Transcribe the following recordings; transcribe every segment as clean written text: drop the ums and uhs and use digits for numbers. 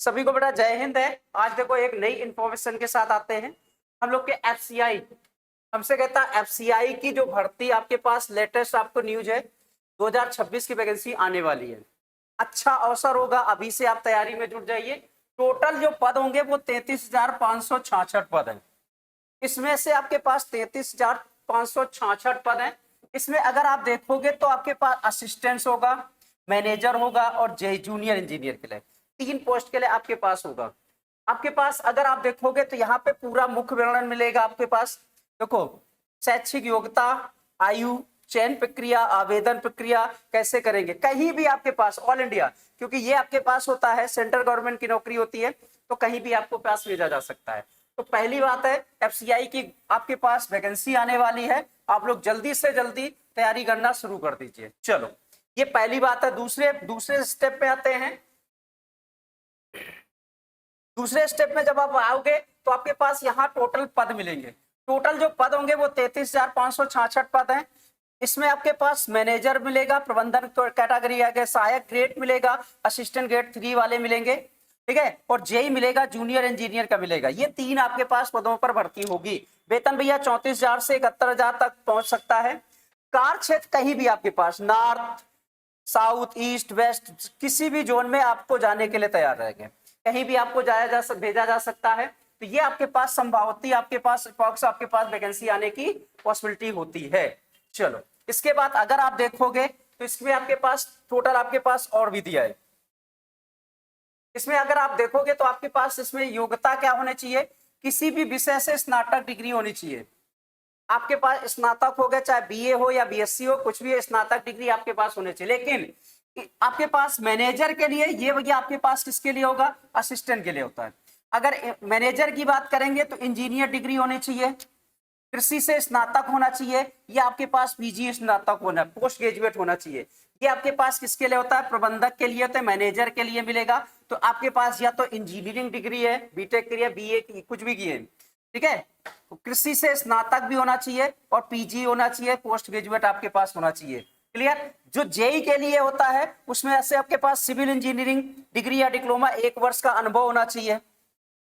सभी को बेटा जय हिंद है। आज देखो एक नई इंफॉर्मेशन के साथ आते हैं हम लोग के एफसीआई। हमसे कहता है एफसीआई की जो भर्ती आपके पास लेटेस्ट आपको न्यूज है 2026 की वैकेंसी आने वाली है। अच्छा अवसर होगा, अभी से आप तैयारी में जुट जाइए। टोटल जो पद होंगे वो 33,566 पद हैं। इसमें से आपके पास 33,566 पद हैं। इसमें अगर आप देखोगे तो आपके पास असिस्टेंट होगा, मैनेजर होगा और जूनियर इंजीनियर के लिए 3 पोस्ट के लिए आपके पास होगा। आपके पास अगर आप देखोगे तो यहाँ पे पूरा मुख्य विवरण मिलेगा आपके पास। देखो, शैक्षिक योग्यता, आयु, चयन प्रक्रिया, आवेदन प्रक्रिया कैसे करेंगे, कहीं भी आपके पास ऑल इंडिया, क्योंकि ये आपके पास होता है सेंट्रल गवर्नमेंट की नौकरी होती है तो कहीं भी आपको पास भेजा जा सकता है। तो पहली बात है एफसीआई की आपके पास वैकेंसी आने वाली है, आप लोग जल्दी से जल्दी तैयारी करना शुरू कर दीजिए। चलो, ये पहली बात है। दूसरे स्टेप पे आते हैं। दूसरे स्टेप में जब आप आओगे तो आपके पास यहाँ टोटल पद मिलेंगे। टोटल जो पद होंगे वो 33,566 पद हैं। इसमें आपके पास मैनेजर मिलेगा, प्रबंधन कैटेगरी आगे, सहायक ग्रेड मिलेगा, असिस्टेंट ग्रेड 3 वाले मिलेंगे, ठीक है, और जेई मिलेगा, जूनियर इंजीनियर का मिलेगा। ये 3 आपके पास पदों पर भर्ती होगी। वेतन भैया 34,000 से 71,000 तक पहुंच सकता है। कार्य क्षेत्र कहीं भी आपके पास, नॉर्थ, साउथ, ईस्ट, वेस्ट, किसी भी जोन में आपको जाने के लिए तैयार रहेंगे। कहीं भी आपको भेजा जा सकता है। तो ये आपके पास संभावती आपके पास वैकेंसी आने की पॉसिबिलिटी होती है। चलो, इसके बाद अगर आप देखोगे तो इसमें आपके पास टोटल आपके पास और भी दिया है। इसमें अगर आप देखोगे तो आपके पास इसमें योग्यता क्या होनी चाहिए, किसी भी विषय से स्नातक डिग्री होनी चाहिए। आपके पास स्नातक हो गया, चाहे बीए हो या बीएससी हो, कुछ भी स्नातक डिग्री आपके पास होनी चाहिए। लेकिन आपके पास मैनेजर के लिए ये भैया आपके पास किसके लिए होगा, असिस्टेंट के लिए होता है। अगर मैनेजर की बात करेंगे तो इंजीनियर डिग्री होनी चाहिए, कृषि से स्नातक होना चाहिए, या आपके पास पीजी स्नातक होना, पोस्ट ग्रेजुएट होना चाहिए। ये आपके पास किसके लिए होता है, प्रबंधक के लिए होता है, मैनेजर के लिए मिलेगा। तो आपके पास या तो इंजीनियरिंग डिग्री है, बीटेक की है, बीए की, कुछ भी की है, ठीक है। कृषि से स्नातक भी होना चाहिए और पीजी होना चाहिए, पोस्ट ग्रेजुएट आपके पास होना चाहिए। क्लियर। जो जेई के लिए होता है उसमें ऐसे आपके पास सिविल इंजीनियरिंग डिग्री या डिप्लोमा 1 वर्ष का अनुभव होना चाहिए,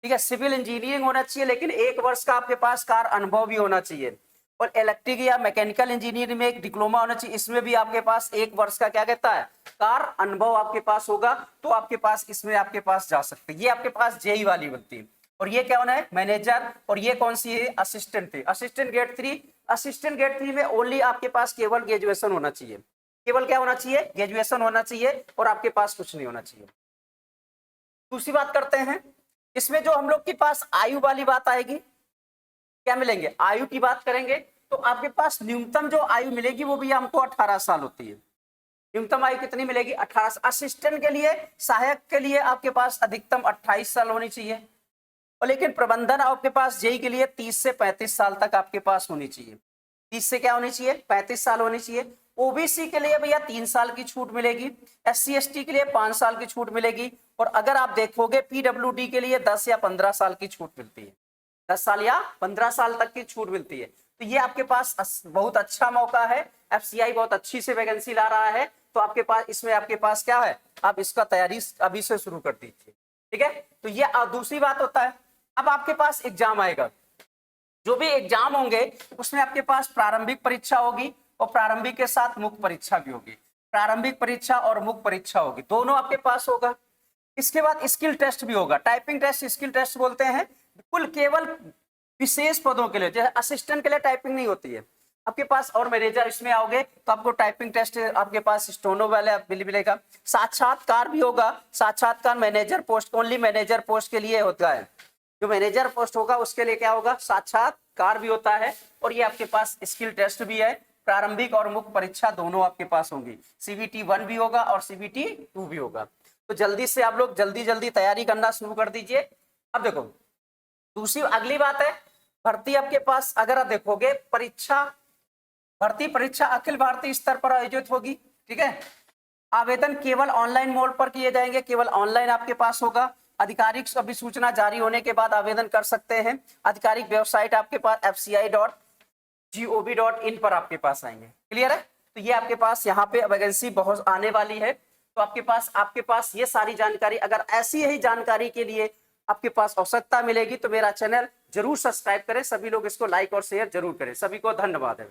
ठीक है। सिविल इंजीनियरिंग होना चाहिए लेकिन 1 वर्ष का आपके पास कार अनुभव भी होना चाहिए। और इलेक्ट्रिक या मैकेनिकल इंजीनियरिंग में एक डिप्लोमा होना चाहिए, इसमें भी आपके पास 1 वर्ष का क्या कहता है, कार अनुभव आपके पास होगा, तो आपके पास इसमें आपके पास जा सकते हैं। ये आपके पास जेई वाली बनती है। और ये क्या होना है, मैनेजर। और ये कौन सी है, असिस्टेंट थी, असिस्टेंट ग्रेड 3। असिस्टेंट ग्रेड 3 में ओनली आपके पास केवल ग्रेजुएशन होना चाहिए। केवल क्या होना चाहिए, ग्रेजुएशन होना चाहिए, और आपके पास कुछ नहीं होना चाहिए। दूसरी बात करते हैं, इसमें जो हम लोग के पास आयु वाली बात आएगी, क्या मिलेंगे, आयु की बात करेंगे तो आपके पास न्यूनतम जो आयु मिलेगी वो भी हमको 18 साल होती है। न्यूनतम आयु कितनी मिलेगी, 18। असिस्टेंट के लिए, सहायक के लिए आपके पास अधिकतम 28 साल होनी चाहिए। और लेकिन प्रबंधन आपके पास जेई के लिए 30 से 35 साल तक आपके पास होनी चाहिए। 30 से क्या होनी चाहिए, 35 साल होनी चाहिए। ओबीसी के लिए भैया 3 साल की छूट मिलेगी, एससी एसटी के लिए 5 साल की छूट मिलेगी। और अगर आप देखोगे पीडब्ल्यूडी के लिए 10 या 15 साल की छूट मिलती है, 10 साल या 15 साल तक की छूट मिलती है। तो ये आपके पास बहुत अच्छा मौका है, एफसीआई बहुत अच्छी से वैकेंसी ला रहा है। तो आपके पास इसमें आपके पास क्या है, आप इसका तैयारी अभी से शुरू कर दीजिए, ठीक है। तो ये दूसरी बात होता है। अब आपके पास एग्जाम आएगा, जो भी एग्जाम होंगे उसमें आपके पास प्रारंभिक परीक्षा होगी और प्रारंभिक के साथ मुख्य परीक्षा भी होगी। प्रारंभिक परीक्षा और मुख्य परीक्षा होगी, दोनों आपके पास होगा। इसके बाद स्किल टेस्ट भी होगा, टाइपिंग टेस्ट, स्किल टेस्ट बोलते हैं। कुल केवल विशेष पदों के लिए, जैसे असिस्टेंट के लिए टाइपिंग नहीं होती है आपके पास, और मैनेजर इसमें आओगे तो आपको टाइपिंग टेस्ट आपके पास स्टोनो वाले मिलेगा। साक्षात्कार भी होगा, साक्षात्कार manager post, only manager post के लिए होता है। जो मैनेजर पोस्ट होगा उसके लिए क्या होगा, साक्षात्कार भी होता है। और ये आपके पास स्किल टेस्ट भी है। प्रारंभिक और मुख्य परीक्षा दोनों आपके पास होंगी, सीबीटी 1 भी होगा और सीबीटी 2 भी होगा। तो जल्दी से आप लोग जल्दी तैयारी करना शुरू कर दीजिए। अब देखो, दूसरी अगली बात है भर्ती आपके पास। अगर आप देखोगे भर्ती परीक्षा अखिल भारतीय स्तर पर आयोजित होगी, ठीक है। आवेदन केवल ऑनलाइन मोड पर किए जाएंगे, केवल ऑनलाइन आपके पास होगा। आधिकारिक अधिसूचना जारी होने के बाद आवेदन कर सकते हैं। आधिकारिक वेबसाइट आपके पास fci.gov.in पर आपके पास आएंगे। क्लियर है। तो ये आपके पास यहाँ पे वैकेंसी बहुत आने वाली है। तो आपके पास ये सारी जानकारी, अगर ऐसी ही जानकारी के लिए आपके पास आवश्यकता मिलेगी तो मेरा चैनल जरूर सब्सक्राइब करें। सभी लोग इसको लाइक और शेयर जरूर करें। सभी को धन्यवाद है।